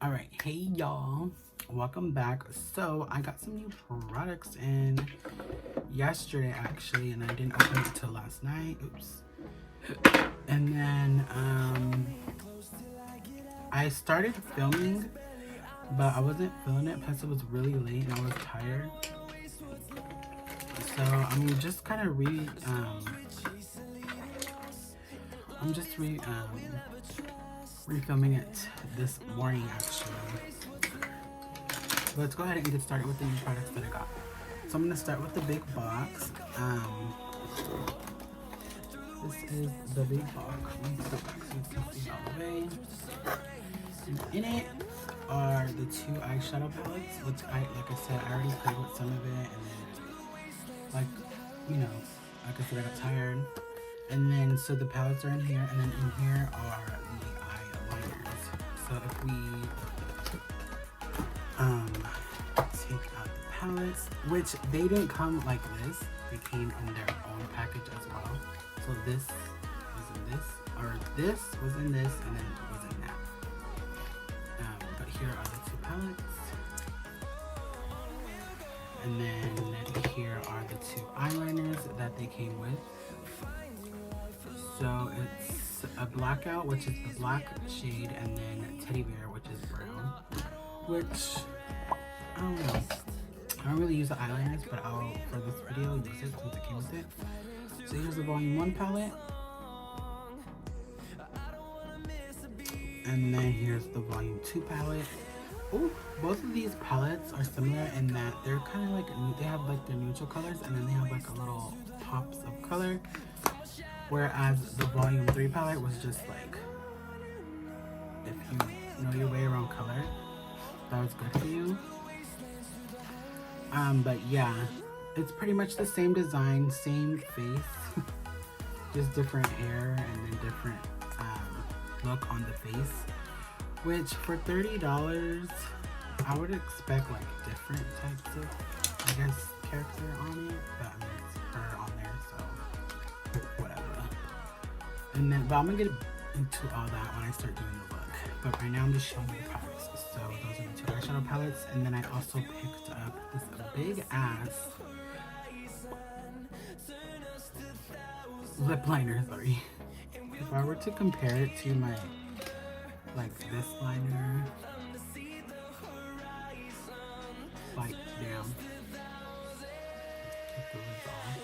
Alright, hey y'all, welcome back. So I got some new products in yesterday actually, and I didn't open it until last night. Oops. And then I started filming, but I wasn't feeling it, plus it was really late and I was tired. So I'm just kind of refilming it this morning actually. Let's go ahead and get started with the new products that I got. So I'm gonna start with the big box. This is the big box. Let me put it back so you can see all the way. And in it are the two eyeshadow palettes, which like I said, I already played with some of it, and then like I said, I got tired. And then so the palettes are in here, and then in here are the eyeliners. So if we take out the palettes, which they didn't come like this, they came in their own package as well. So this was in this, or this was in this, and then it was in that. But here are the two palettes, and then here are the two eyeliners that they came with. So it's a blackout, which is the black shade, and then teddy bear, which is brown. Which I don't know. I don't really use the eyeliners, but I'll, for this video, use it since it came with it. So here's the volume 1 palette. And then here's the volume 2 palette. Oh, both of these palettes are similar in that they're kind of like, they have like their neutral colors, and then they have like a little pops of color. Whereas the volume 3 palette was just like, if you know your way around color, that was good for you. But yeah, it's pretty much the same design, same face, just different hair and then different look on the face. Which for $30, I would expect like different types of, I guess, character on it. But I mean, it's her on there, so whatever. And then, but I'm gonna get into all that when I start doing the look. But right now I'm just showing you the products. So those are the two eyeshadow palettes, and then I also picked up this big ass lip liner. Sorry. If I were to compare it to my like this liner, like damn. Take the lids off.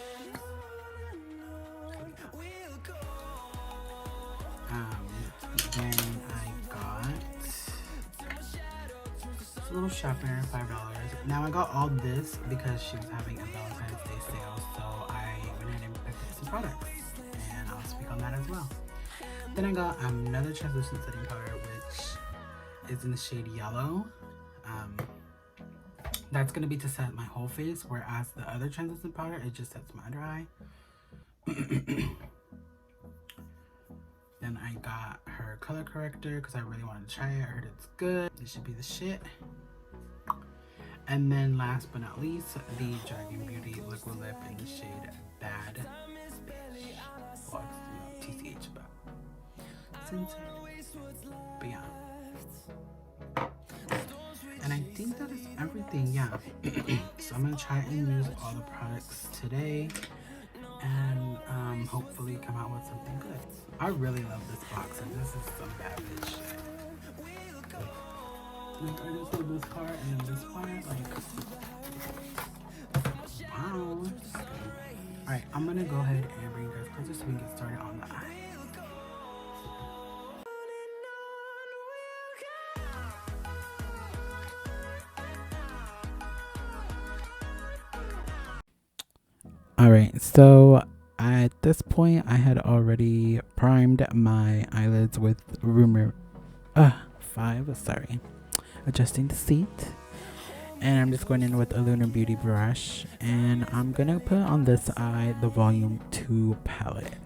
Then I got a little sharpener, $5. Now I got all this because she was having a Valentine's Day sale, so I went ahead and picked up some products, and I'll speak on that as well. Then I got another translucent setting powder, which is in the shade yellow. That's gonna be to set my whole face, whereas the other translucent powder, it just sets my under eye. Then I got her color corrector because I really wanted to try it. I heard it's good. It should be the shit. And then last but not least, the Dragun Beauty liquid lip in the shade Bad Bitch. Well, it's TCH, but but yeah. And I think that is everything, yeah. So I'm gonna try and use all the products today, and hopefully come out with something good. I really love this box, and this is some bad bitch shit. Like, I just love this part and then this part, like, wow. Alright, I'm gonna go ahead and bring you guys closer so we can get started on the eye. Alright, so at this point I had already primed my eyelids with Rumor 5, sorry, adjusting the seat. And I'm just going in with a Lunar Beauty brush, and I'm gonna put on this eye the volume 2 palette.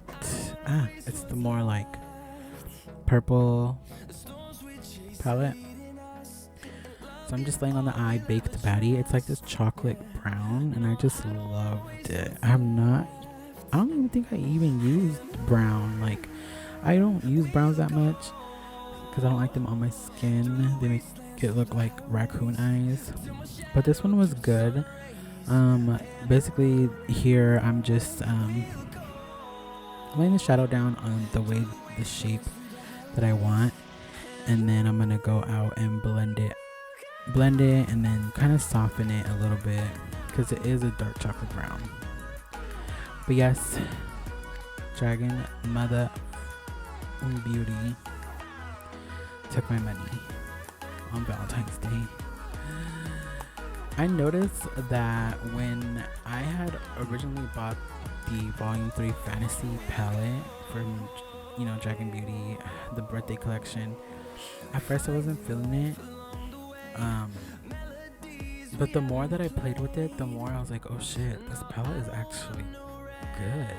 It's the more like purple palette. So I'm just laying on the eye Baked Baddie. It's like this chocolate brown, and I just loved it. I don't even think I even used brown. Like, I don't use browns that much. because I don't like them on my skin. They make it look like raccoon eyes. But this one was good. Basically here I'm just laying the shadow down on the shape that I want, and then I'm gonna go out and blend it and then kind of soften it a little bit because it is a dark chocolate brown. But yes, Dragun Mother Beauty took my money on Valentine's Day. I noticed that when I had originally bought the Volume 3 Fantasy palette from, you know, Dragun Beauty, the birthday collection, at first I wasn't feeling it. But the more that I played with it, the more I was like, oh shit, this palette is actually good.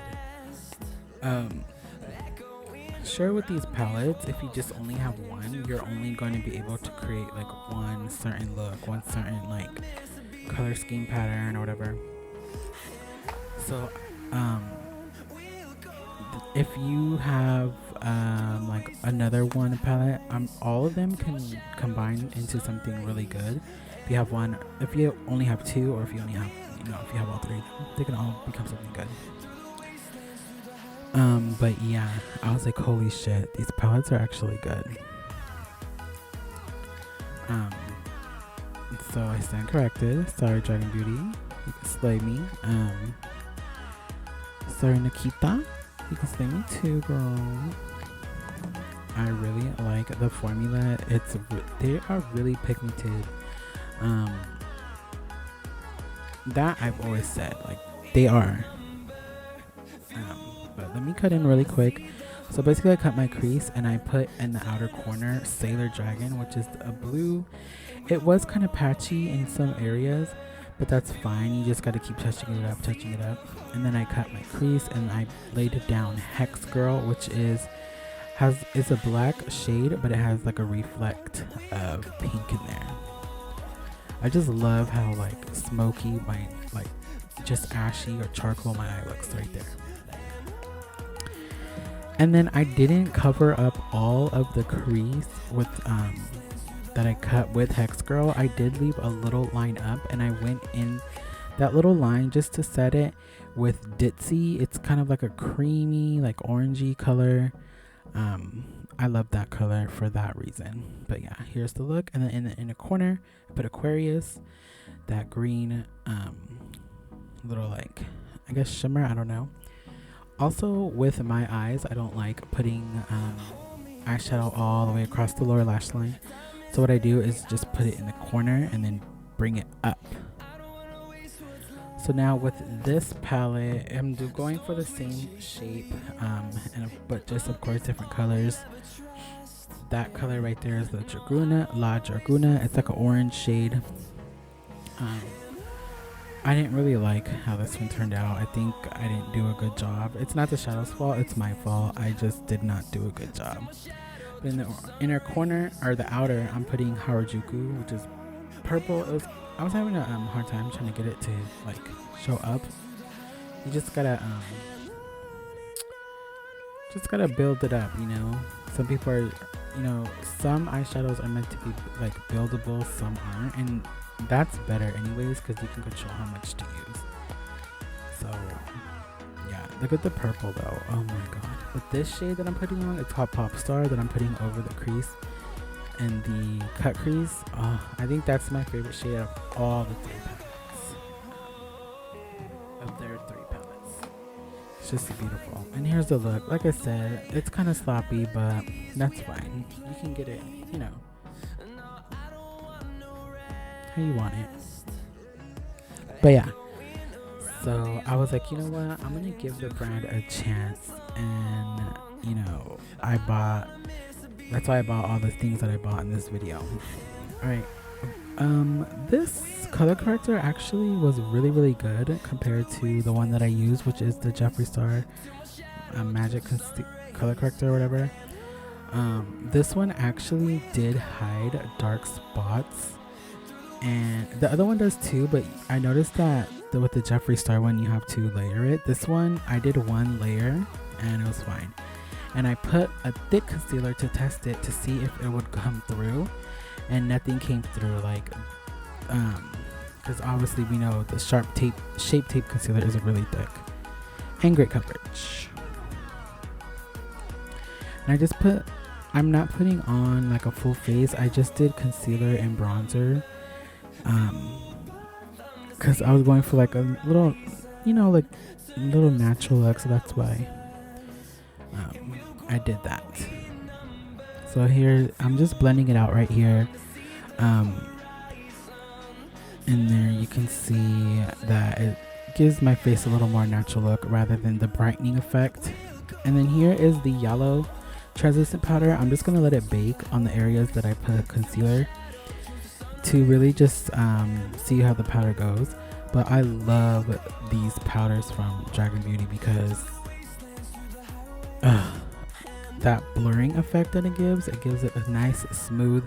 Sure, with these palettes, if you just only have one, you're only going to be able to create like one certain look, one certain like color scheme pattern or whatever. So if you have like another one palette, all of them can combine into something really good. If you have one, if you only have two, or if you only have, you know, if you have all three, they can all become something good. But yeah, I was like, holy shit, these palettes are actually good. So I stand corrected. Sorry, Dragun Beauty, you can slay me. Sorry, Nikita, you can slay me too, girl. I really like the formula. They are really pigmented. That I've always said, like, they are. But let me cut in really quick. So basically I cut my crease and I put in the outer corner Sailor Dragon, which is a blue. It was kind of patchy in some areas, but that's fine. You just got to keep touching it up. And then I cut my crease and I laid it down Hex Girl, which is a black shade, but it has like a reflect of pink in there. I just love how like smoky my, like just ashy or charcoal my eye looks right there. And then I didn't cover up all of the crease with that I cut with Hex Girl. I did leave a little line up, and I went in that little line just to set it with Ditzy. It's kind of like a creamy, like orangey color. I love that color for that reason. But yeah, here's the look. And then in the corner, I put Aquarius, that green little like, I guess shimmer, I don't know. Also with my eyes, I don't like putting eyeshadow all the way across the lower lash line. So what I do is just put it in the corner and then bring it up. So now with this palette, I'm going for the same shape, but just of course different colors. That color right there is the La Draguna. It's like an orange shade. I didn't really like how this one turned out. I think I didn't do a good job. It's not the shadow's fault, it's my fault. I just did not do a good job. But in the inner corner, or the outer, I'm putting Harajuku, which is purple. I was having a hard time trying to get it to like show up. You just gotta build it up, you know. Some people are, you know, some eyeshadows are meant to be like buildable, some aren't, and that's better anyways because you can control how much to use. So yeah, look at the purple though. Oh my god. With this shade that I'm putting on, it's called Pop Star, that I'm putting over the crease and the cut crease. I think that's my favorite shade of all the three palettes. Of their three palettes. It's just beautiful. And here's the look. Like I said, it's kind of sloppy, but that's fine. You can get it, you know, how you want it. But yeah, so I was like, you know what, I'm gonna give the brand a chance. And you know, that's why I bought all the things that I bought in this video. All right, this color corrector actually was really good compared to the one that I used, which is the Jeffree Star Magic color corrector or whatever. This one actually did hide dark spots, and the other one does too, but I noticed that with the Jeffree Star one you have to layer it. This one I did one layer and it was fine. and I put a thick concealer to test it to see if it would come through, and nothing came through. Like, because obviously we know the Shape Tape concealer is really thick and great coverage. And I just I'm not putting on like a full face. I just did concealer and bronzer, because I was going for like a little, like a little natural look, so that's why I did that. So here I'm just blending it out right here, and there you can see that it gives my face a little more natural look rather than the brightening effect. And then here is the yellow translucent powder. I'm just gonna let it bake on the areas that I put concealer to really just see how the powder goes. But I love these powders from Dragun Beauty because that blurring effect that it gives it a nice smooth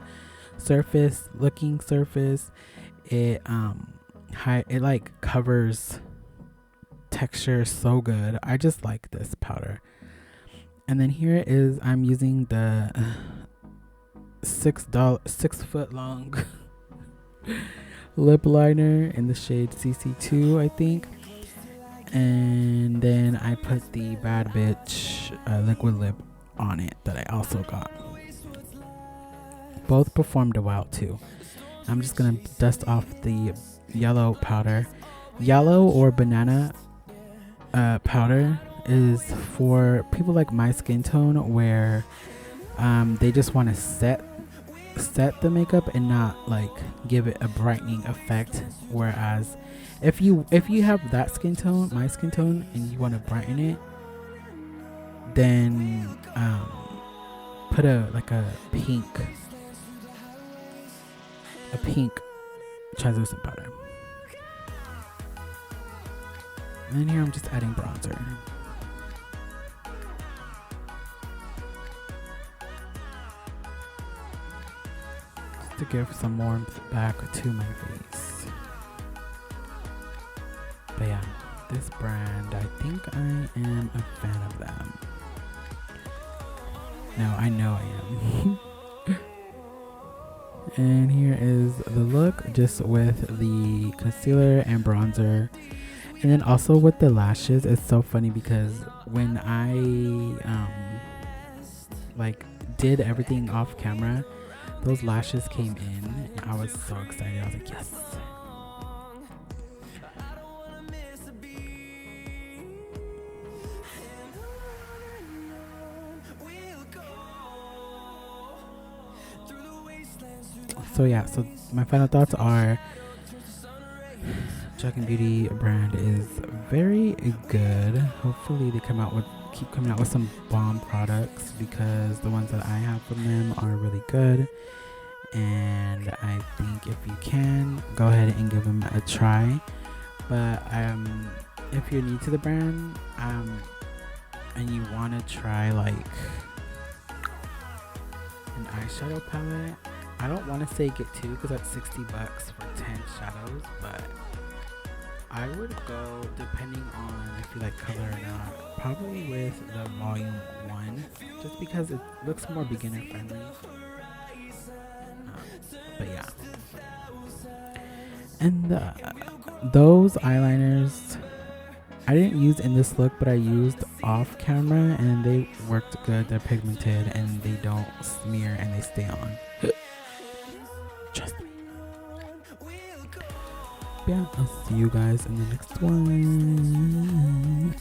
looking surface. It like covers texture so good. I just like this powder. And then here is, I'm using the 6 foot long lip liner in the shade CC2, I think. And then I put the Bad Bitch liquid lip on it that I also got. Both performed well too. I'm just gonna dust off the yellow powder. Yellow or banana powder is for people like my skin tone, where they just want to set the makeup and not like give it a brightening effect. Whereas if you have that skin tone, my skin tone, and you want to brighten it, then put a pink translucent powder. And then here I'm just adding bronzer. To give some warmth back to my face. But yeah, this brand, I think I am a fan of them. No, I know I am. And here is the look, just with the concealer and bronzer. And then also with the lashes. It's so funny because when I did everything off camera, those lashes came in and I was so excited. I was like, yes. So yeah, so my final thoughts are Dragun Beauty brand is very good. Hopefully they keep coming out with some bomb products, because the ones that I have from them are really good. And I think if you can, go ahead and give them a try. But if you're new to the brand and you want to try like an eyeshadow palette, I don't want to say get two because that's $60 for 10 shadows, but I would go, depending on if you like color or not, probably with the volume 1, just because it looks more beginner friendly. But yeah, and those eyeliners I didn't use in this look, but I used off camera and they worked good. They're pigmented and they don't smear and they stay on. Trust me. Yeah, I'll see you guys in the next one.